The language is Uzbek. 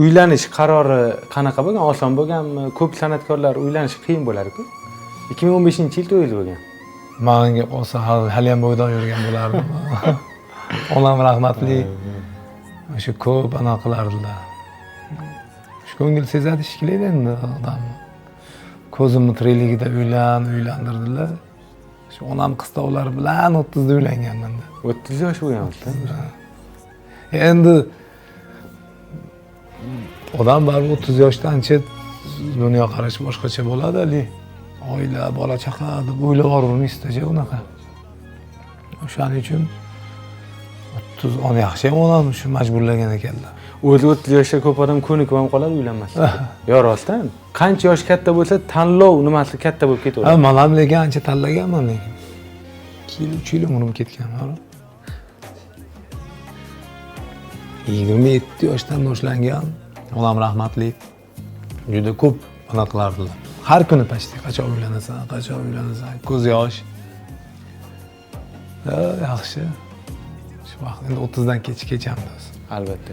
Uylanish qarori qanaqa bo'lgan? Oson bo'lganmi? Ko'p san'atkorlar uylanishi qiyin bo'lar-ku. 2015-yil to'yildi bo'lgan. Manga qolsa haliyam bo'ydoq yurgan bo'lardim. Onam rahmatli. O'sha ko'p anaqa qilardilar. Shu ko'ngil sezadi ishkilaydi endi odamni. Ko'zimni tirikligida uylandirdilar. Shu onam qistovlari bilan 30 da uylanganman. 30 yosh bo'lgansiz. Endi odam baribir 30 yoshdanchi dunyo qarashi boshqacha bo'ladi-li. Oila, bola chaqa deb o'ylab yubormaysiz-da unaqa. O'shaning uchun 30 on yaxshi ham onam shu majburlagan ekanlar. O'zi 30 yoshda ko'p odam ko'nikib ham qoladi uylanmasdan. Yo rostdan. Qancha yosh katta bo'lsa, tanlov nimasi katta bo'lib ketaveradi. Men ham lekin ancha tanlaganman lekin. 2 yil umrim ketgan. 27 yoshdan boshlangan. Onam rahmatli. Juda ko'p anaqa qilardilar. Har kuni pashti qachon uylanasan, ko'z yosh. Yaxshi. Shu vaqt endi 30 dan kechamiz. Albatta.